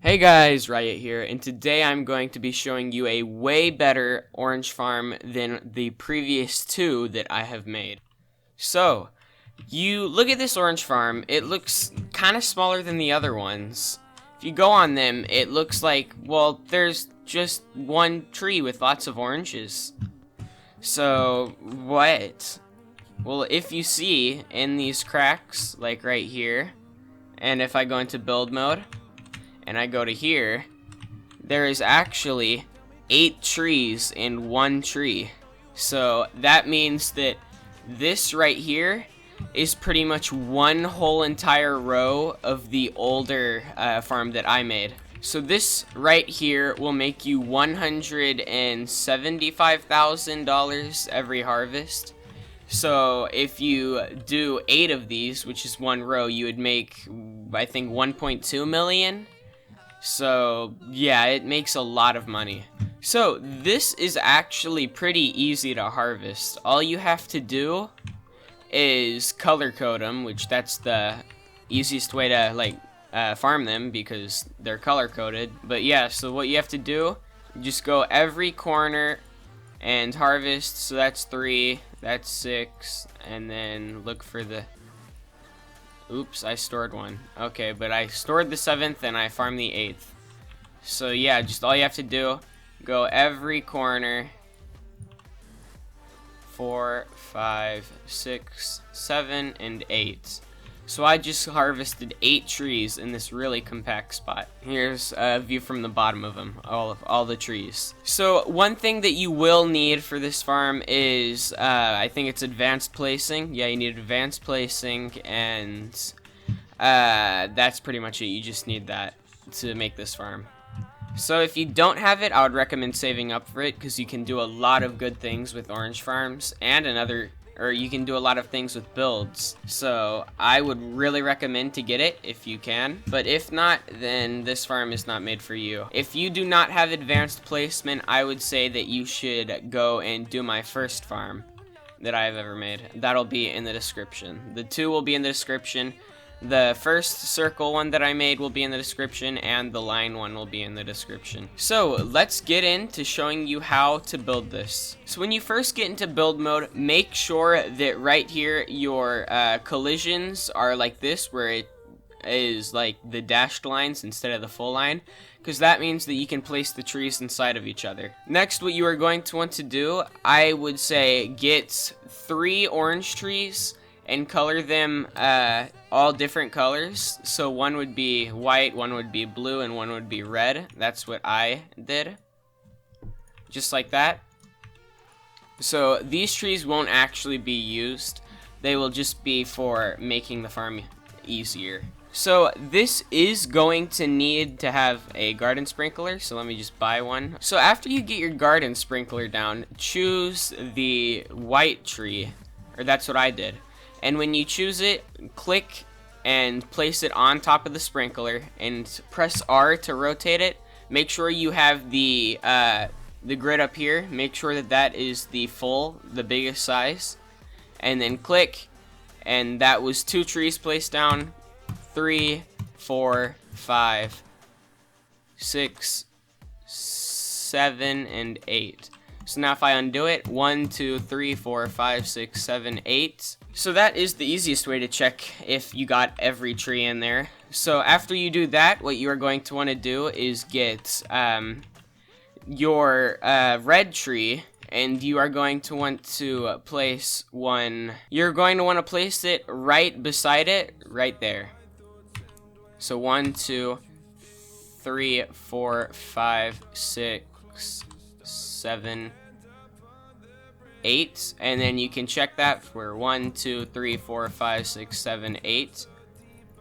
Hey guys, RiOT here, and today I'm going to be showing you a way better orange farm than the previous two that I have made. So, you look at this orange farm, it looks kind of smaller than the other ones. If you go on them, it looks like, well, there's just one tree with lots of oranges. So, what? Well, if you see in these cracks, like right here, and if I go into build mode, and I go to here, there is actually 8 trees in one tree. So that means that this right here is pretty much one whole entire row of the older farm that I made. So this right here will make you $175,000 every harvest. So if you do 8 of these, which is one row, you would make, I think, 1.2 million. So yeah, it makes a lot of money. So this is actually pretty easy to harvest. All you have to do is color code them, which that's the easiest way to farm them because they're color coded. But yeah, so what you have to do, just go every corner and harvest. So that's 3, that's 6, and then look for the... Oops, I stored one. Okay, but I stored the 7th and I farmed the 8th. So yeah, just all you have to do, go every corner. 4, 5, 6, 7, and 8. So I just harvested 8 trees in this really compact spot. Here's a view from the bottom of them, all the trees. So one thing that you will need for this farm is, I think it's advanced placing. Yeah, you need advanced placing, and that's pretty much it. You just need that to make this farm. So if you don't have it, I would recommend saving up for it because you can do a lot of good things with orange farms and you can do a lot of things with builds. So I would really recommend to get it if you can. But if not, then this farm is not made for you. If you do not have advanced placement, I would say that you should go and do my first farm that I've ever made. That'll be in the description. The 2 will be in the description. The first circle one that I made will be in the description, and the line one will be in the description. So let's get into showing you how to build this. So when you first get into build mode, make sure that right here your collisions are like this, where it is like the dashed lines instead of the full line, because that means that you can place the trees inside of each other. Next, what you are going to want to do, I would say get 3 orange trees and color them all different colors. So one would be white, one would be blue, and one would be red. That's what I did. Just like that. So these trees won't actually be used. They will just be for making the farm easier. So this is going to need to have a garden sprinkler, so let me just buy one. So after you get your garden sprinkler down, choose the white tree, or that's what I did. And when you choose it, click and place it on top of the sprinkler and press R to rotate it. Make sure you have the grid up here. Make sure that that is the biggest size. And then click, and that was 2 trees placed down. 3, 4, 5, 6, 7, and 8. So now if I undo it, 1, 2, 3, 4, 5, 6, 7, 8. So that is the easiest way to check if you got every tree in there. So after you do that, what you are going to want to do is get your red tree, and you are going to want to place one. You're going to want to place it right beside it, right there. So 1, 2, 3, 4, 5, 6, 7, 8, and then you can check that for 1, 2, 3, 4, 5, 6, 7, 8.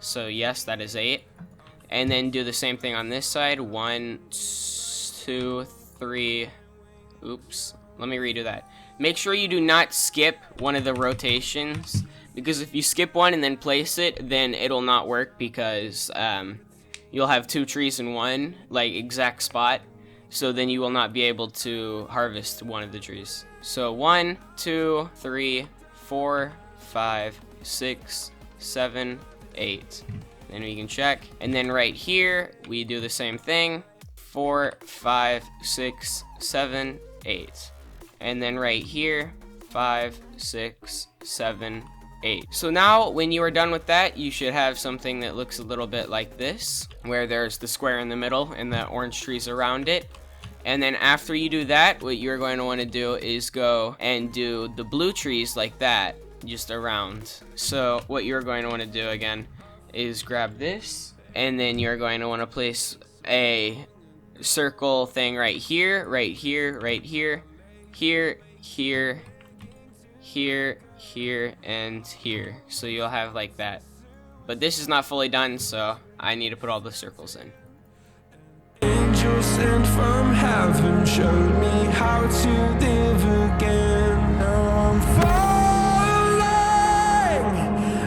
So yes, that is 8. And then do the same thing on this side. 1, 2, 3. Oops. Let me redo that. Make sure you do not skip one of the rotations, because if you skip one and then place it, then it'll not work, because you'll have 2 trees in one, like, exact spot. So then you will not be able to harvest one of the trees. So 1, 2, 3, 4, 5, 6, 7, 8. then we can check. And then right here, we do the same thing. 4, 5, 6, 7, 8. And then right here, 5, 6, 7, 8. So now when you are done with that, you should have something that looks a little bit like this, where there's the square in the middle and the orange trees around it. And then after you do that, what you're going to want to do is go and do the blue trees like that, just around. So what you're going to want to do again is grab this, and then you're going to want to place a circle thing right here, right here, right here, here, here, here, here, and here. So you'll have like that. But this is not fully done, so I need to put all the circles in. Angels sent from heaven showed me how to live again. Now I'm falling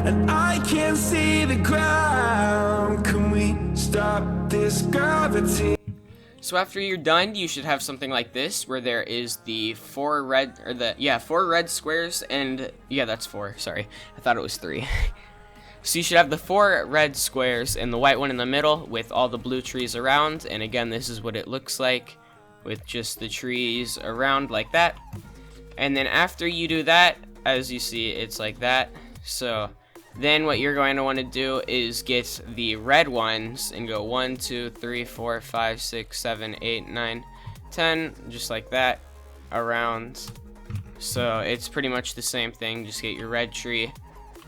and I can't see the ground. Can we stop this gravity? So after you're done, you should have something like this, where there is the four red squares, and yeah, that's 4. Sorry, I thought it was 3. So you should have the 4 red squares and the white one in the middle with all the blue trees around. And again, this is what it looks like with just the trees around like that. And then after you do that, as you see, it's like that. So then what you're going to want to do is get the red ones and go 1, 2, 3, 4, 5, 6, 7, 8, 9, 10, just like that around. So it's pretty much the same thing. Just get your red tree,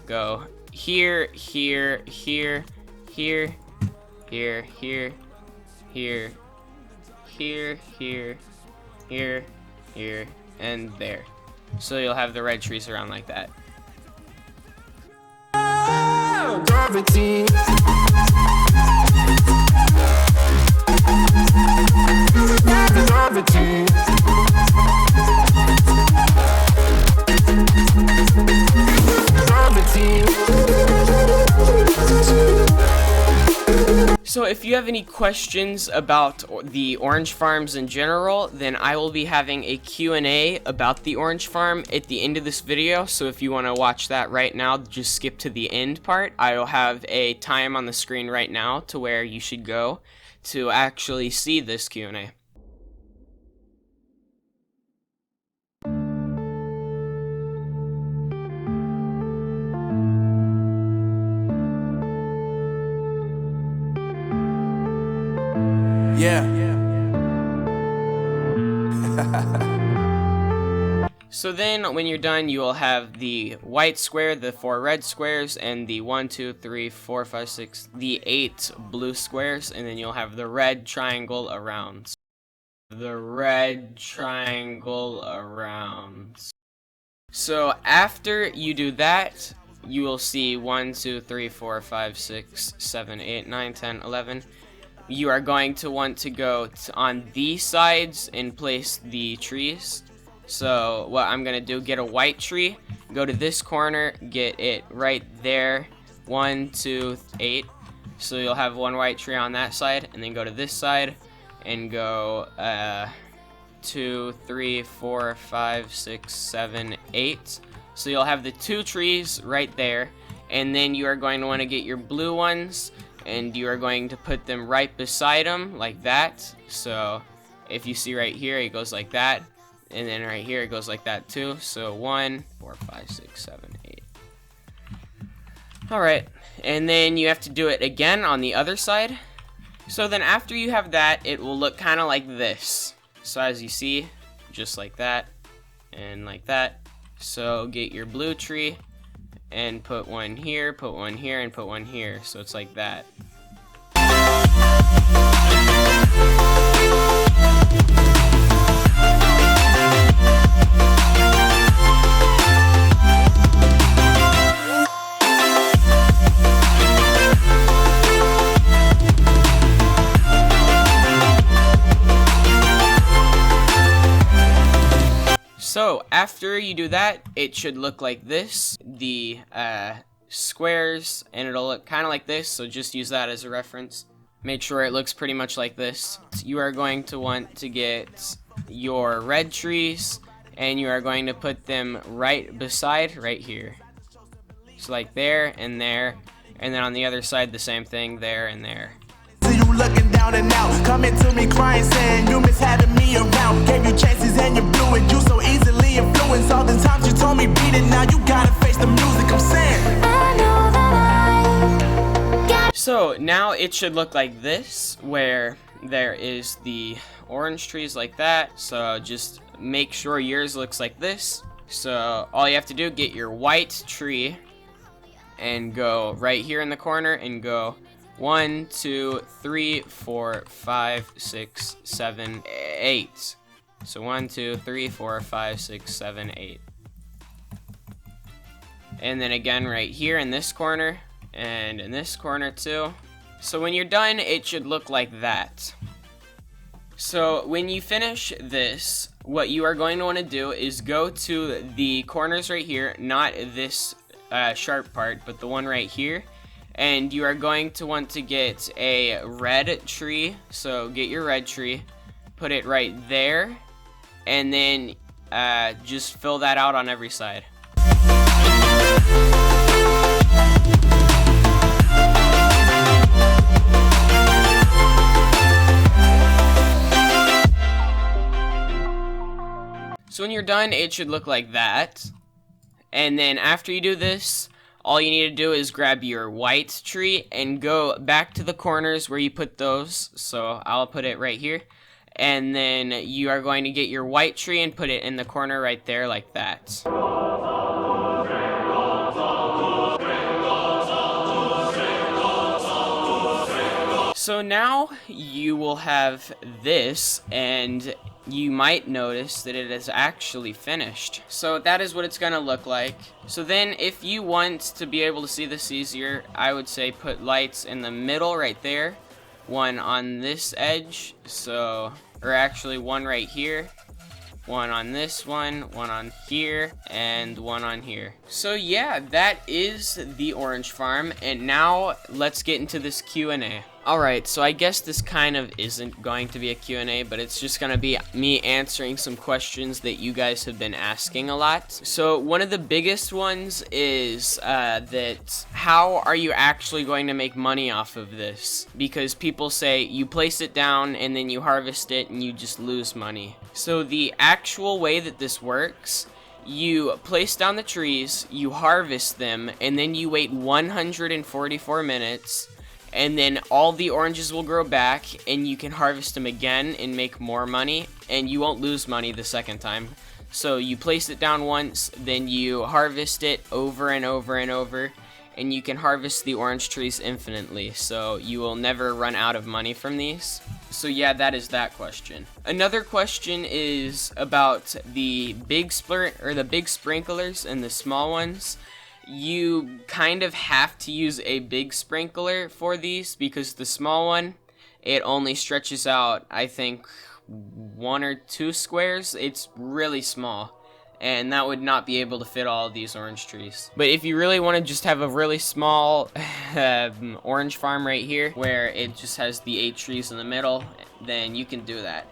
go here, here, here, here, here, here, here, here, here, here, here, and there. So you'll have the red trees around like that. Gravity. Gravity. So if you have any questions about the orange farms in general, then I will be having a Q&A about the orange farm at the end of this video. So if you want to watch that right now, just skip to the end part. I will have a time on the screen right now to where you should go to actually see this Q&A. Yeah. So then when you're done, you will have the white square, the 4 red squares, and the 1, 2, 3, 4, 5, 6, the 8 blue squares, and then you'll have the red triangle around. The red triangle around. So after you do that, you will see 1, 2, 3, 4, 5, 6, 7, 8, 9, 10, 11. You are going to want to go on these sides and place the trees. So what I'm going to do, get a white tree, go to this corner, get it right there, 1, 2, 8. So you'll have one white tree on that side, and then go to this side and go 2, 3, 4, 5, 6, 7, 8. So you'll have the 2 trees right there, and then you are going to want to get your blue ones, and you are going to put them right beside them like that. So if you see right here, it goes like that, and then right here it goes like that too. So 1, 4, 5, 6, 7, 8. Alright, and then you have to do it again on the other side. So then after you have that, it will look kind of like this. So as you see, just like that and like that. So get your blue tree and put one here, and put one here. So it's like that. So after you do that, it should look like this. The squares, and it'll look kind of like this, so just use that as a reference. Make sure it looks pretty much like this. You are going to want to get your red trees, and you are going to put them right beside right here. So like there and there, And then on the other side, the same thing there and there. See you looking down and out, coming to me crying, saying you miss having me around. Gave you chances and you blew it. You so easily influenced. All the times you told me beat it, now you gotta face the music. I'm saying. I know that So now it should look like this, where there is the orange trees like that. So just make sure yours looks like this. So all you have to do, get your white tree and go right here in the corner and go 1, 2, 3, 4, 5, 6, 7, 8. So 1, 2, 3, 4, 5, 6, 7, 8. And then again right here in this corner and in this corner too. So when you're done, it should look like that. So when you finish this, what you are going to want to do is go to the corners right here, not this sharp part, but the one right here. And you are going to want to get a red tree. So get your red tree, put it right there, and then just fill that out on every side. So when you're done, it should look like that. And then after you do this, all you need to do is grab your white tree and go back to the corners where you put those. So I'll put it right here. And then you are going to get your white tree and put it in the corner right there like that. So now you will have this, and you might notice that it is actually finished. So that is what it's gonna look like. So then if you want to be able to see this easier, I would say put lights in the middle right there, one on this edge, so, or actually one right here, one on this one on here, and one on here. So yeah, that is the orange farm, and now let's get into this Q&A. Alright, so I guess this kind of isn't going to be a Q&A, but it's just going to be me answering some questions that you guys have been asking a lot. So one of the biggest ones is that how are you actually going to make money off of this? Because people say you place it down and then you harvest it and you just lose money. So the actual way that this works, you place down the trees, you harvest them, and then you wait 144 minutes. And then all the oranges will grow back, and you can harvest them again and make more money, and you won't lose money the second time. So you place it down once, then you harvest it over and over and over, and you can harvest the orange trees infinitely, so you will never run out of money from these. So yeah, that is that question. Another question is about the big sprinklers and the small ones. You kind of have to use a big sprinkler for these because the small one, it only stretches out, I think, 1 or 2 squares. It's really small, and that would not be able to fit all of these orange trees. But if you really want to just have a really small orange farm right here where it just has the 8 trees in the middle, then you can do that.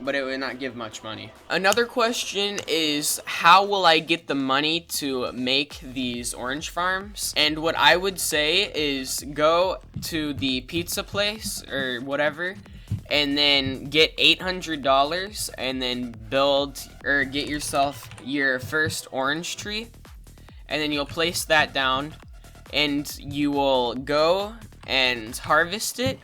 But it would not give much money. Another question is, how will I get the money to make these orange farms? And what I would say is go to the pizza place or whatever, and then get $800 and then build or get yourself your first orange tree, and then you'll place that down and you will go and harvest it.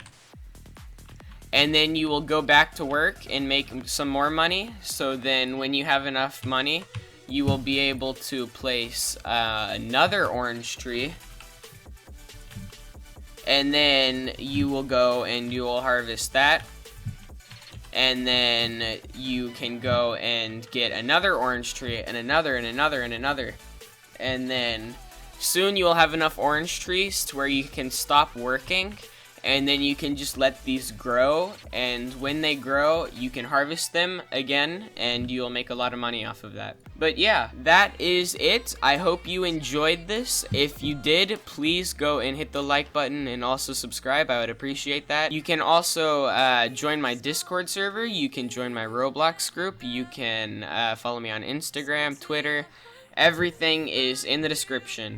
And then you will go back to work and make some more money. So then when you have enough money, you will be able to place another orange tree. And then you will go and you will harvest that. And then you can go and get another orange tree and another and another and another. And then soon you will have enough orange trees to where you can stop working. And then you can just let these grow, and when they grow, you can harvest them again, and you'll make a lot of money off of that. But yeah, that is it. I hope you enjoyed this. If you did, please go and hit the like button and also subscribe. I would appreciate that. You can also join my Discord server. You can join my Roblox group. You can follow me on Instagram, Twitter. Everything is in the description.